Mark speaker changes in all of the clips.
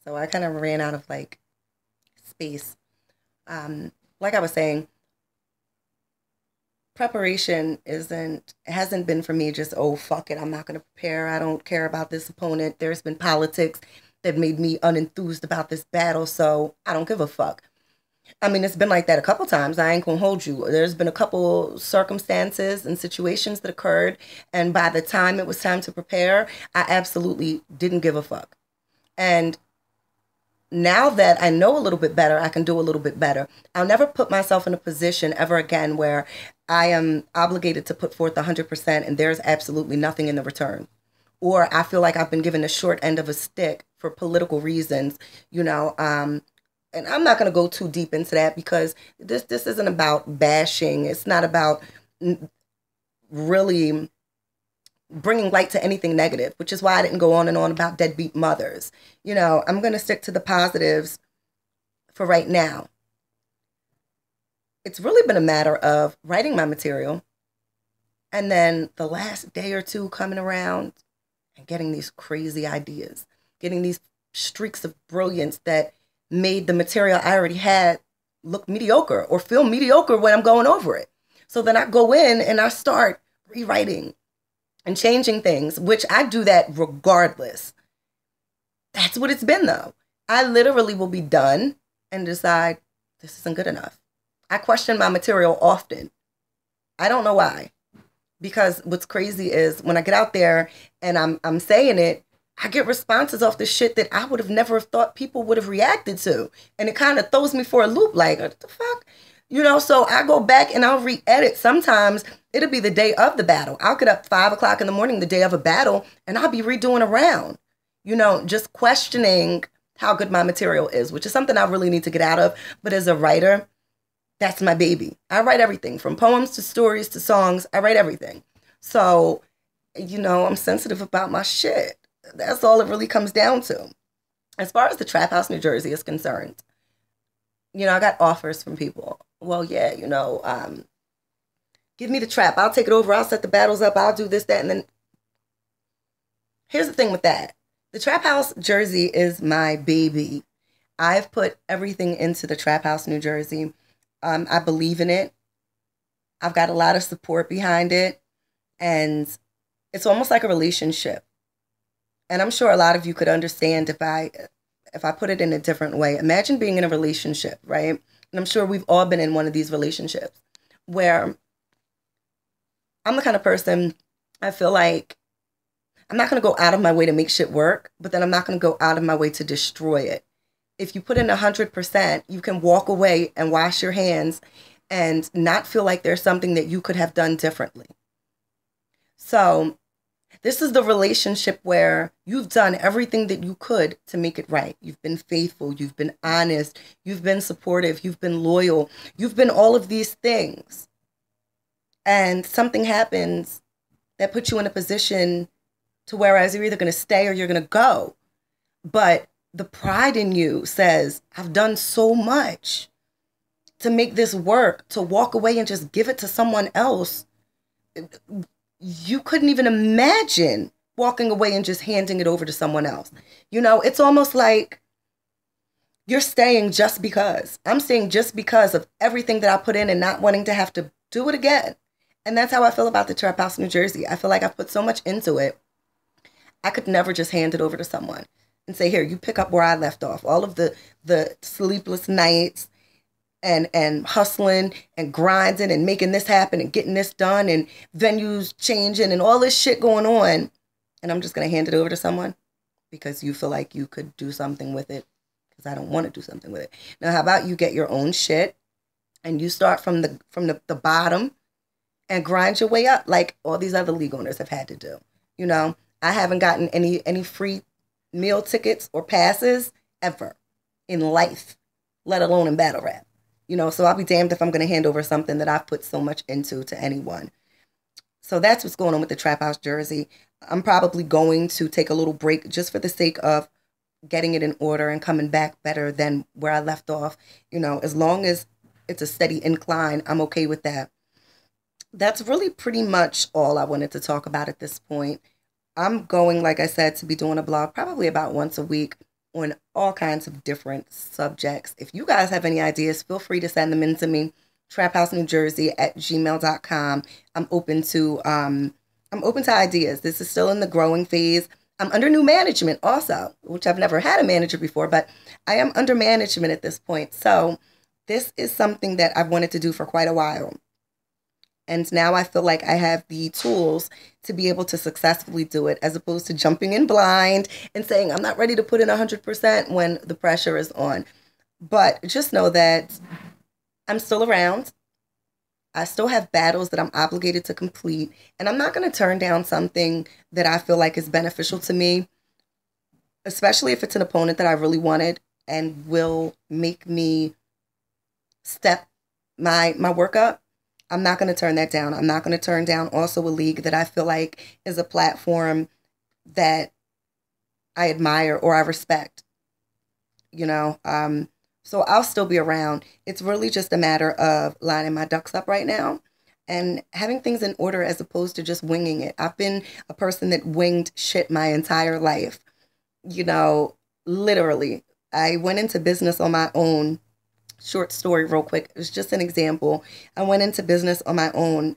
Speaker 1: So I kind of ran out of like space. Like I was saying, preparation hasn't been for me just, oh, fuck it, I'm not going to prepare. I don't care about this opponent. There's been politics that made me unenthused about this battle, so I don't give a fuck. I mean, it's been like that a couple times. I ain't gonna hold you. There's been a couple circumstances and situations that occurred, and by the time it was time to prepare, I absolutely didn't give a fuck. And now that I know a little bit better, I can do a little bit better. I'll never put myself in a position ever again where I am obligated to put forth 100% and there's absolutely nothing in the return. Or I feel like I've been given the short end of a stick for political reasons, you know. And I'm not going to go too deep into that because this isn't about bashing. It's not about really bringing light to anything negative, which is why I didn't go on and on about deadbeat mothers. You know, I'm going to stick to the positives for right now. It's really been a matter of writing my material and then the last day or two coming around and getting these crazy ideas, getting these streaks of brilliance that made the material I already had look mediocre or feel mediocre when I'm going over it. So then I go in and I start rewriting and changing things, which I do that regardless. That's what it's been though. I literally will be done and decide this isn't good enough. I question my material often. I don't know why. Because what's crazy is when I get out there and I'm saying it, I get responses off the shit that I would have never thought people would have reacted to. And it kind of throws me for a loop like, what the fuck? You know, so I go back and I'll re-edit. Sometimes it'll be the day of the battle. I'll get up 5 o'clock in the morning the day of a battle and I'll be redoing a round. You know, just questioning how good my material is, which is something I really need to get out of. But as a writer, that's my baby. I write everything from poems to stories to songs. I write everything. So, you know, I'm sensitive about my shit. That's all it really comes down to. As far as the Trap House, New Jersey is concerned, you know, I got offers from people. Well, yeah, you know, give me the trap. I'll take it over. I'll set the battles up. I'll do this, that. And then here's the thing with that. The Trap House, Jersey is my baby. I've put everything into the Trap House, New Jersey. I believe in it. I've got a lot of support behind it. And it's almost like a relationship. And I'm sure a lot of you could understand if I put it in a different way. Imagine being in a relationship, right? And I'm sure we've all been in one of these relationships where I'm the kind of person I feel like I'm not going to go out of my way to make shit work, but then I'm not going to go out of my way to destroy it. If you put in 100%, you can walk away and wash your hands and not feel like there's something that you could have done differently. So this is the relationship where you've done everything that you could to make it right. You've been faithful. You've been honest. You've been supportive. You've been loyal. You've been all of these things. And something happens that puts you in a position to whereas you're either going to stay or you're going to go. But the pride in you says, I've done so much to make this work, to walk away and just give it to someone else. You couldn't even imagine walking away and just handing it over to someone else. You know, it's almost like you're staying just because. I'm staying just because of everything that I put in and not wanting to have to do it again. And that's how I feel about the Trap House, New Jersey. I feel like I put so much into it. I could never just hand it over to someone and say, here, you pick up where I left off. All of the sleepless nights and hustling and grinding and making this happen and getting this done and venues changing and all this shit going on. And I'm just going to hand it over to someone because you feel like you could do something with it because I don't want to do something with it. Now, how about you get your own shit and you start from the bottom and grind your way up like all these other league owners have had to do. You know, I haven't gotten any free meal tickets or passes ever in life, let alone in battle rap. You know, so I'll be damned if I'm going to hand over something that I've put so much into to anyone. So that's what's going on with the Trap House Jersey. I'm probably going to take a little break just for the sake of getting it in order and coming back better than where I left off. You know, as long as it's a steady incline, I'm okay with that. That's really pretty much all I wanted to talk about at this point. I'm going, like I said, to be doing a blog probably about once a week. on all kinds of different subjects. If you guys have any ideas, feel free to send them in to me, traphouse@gmail.com. I'm open to ideas. This is still in the growing phase. I'm under new management also, which I've never had a manager before, but I am under management at this point. So this is something that I've wanted to do for quite a while. And now I feel like I have the tools to be able to successfully do it, as opposed to jumping in blind and saying, I'm not ready to put in 100% when the pressure is on. But just know that I'm still around. I still have battles that I'm obligated to complete. And I'm not going to turn down something that I feel like is beneficial to me, especially if it's an opponent that I really wanted and will make me step my work up. I'm not going to turn that down. I'm not going to turn down also a league that I feel like is a platform that I admire or I respect, you know. So I'll still be around. It's really just a matter of lining my ducks up right now and having things in order as opposed to just winging it. I've been a person that winged shit my entire life, you know, literally. I went into business on my own. Short story real quick. It was just an example. I went into business on my own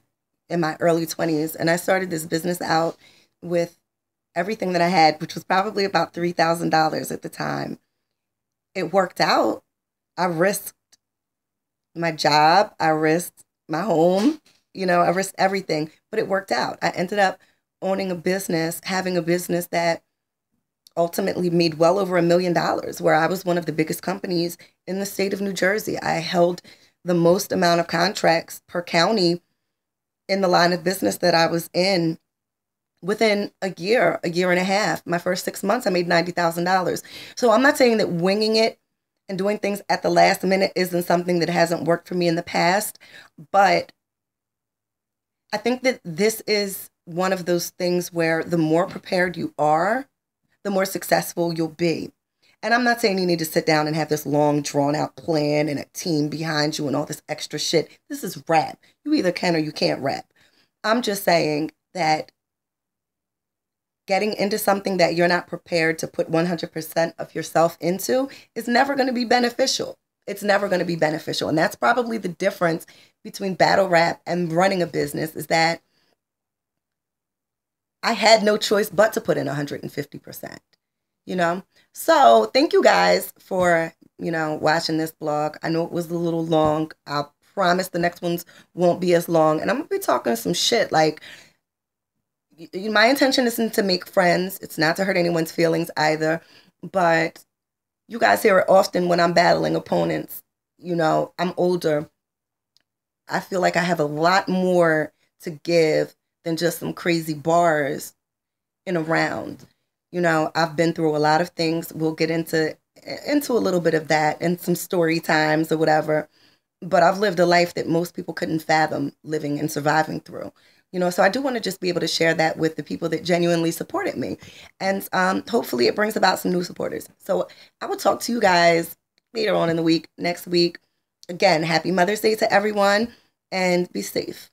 Speaker 1: in my early 20s, and I started this business out with everything that I had, which was probably about $3,000 at the time. It worked out. I risked my job. I risked my home. You know, I risked everything, but it worked out. I ended up owning a business, having a business that ultimately made well over $1 million, where I was one of the biggest companies in the state of New Jersey. I held the most amount of contracts per county in the line of business that I was in within a year and a half. My first 6 months, I made $90,000. So I'm not saying that winging it and doing things at the last minute isn't something that hasn't worked for me in the past, but I think that this is one of those things where the more prepared you are, the more successful you'll be. And I'm not saying you need to sit down and have this long, drawn-out plan and a team behind you and all this extra shit. This is rap. You either can or you can't rap. I'm just saying that getting into something that you're not prepared to put 100% of yourself into is never going to be beneficial. It's never going to be beneficial. And that's probably the difference between battle rap and running a business, is that I had no choice but to put in 150%, you know? So thank you guys for, you know, watching this blog. I know it was a little long. I promise the next ones won't be as long. And I'm going to be talking some shit. Like, my intention isn't to make friends. It's not to hurt anyone's feelings either. But you guys hear it often when I'm battling opponents. You know, I'm older. I feel like I have a lot more to give than just some crazy bars in a round. You know, I've been through a lot of things. We'll get into a little bit of that and some story times or whatever. But I've lived a life that most people couldn't fathom living and surviving through. You know, so I do want to just be able to share that with the people that genuinely supported me. And hopefully it brings about some new supporters. So I will talk to you guys later on in the week, next week. Again, happy Mother's Day to everyone, and be safe.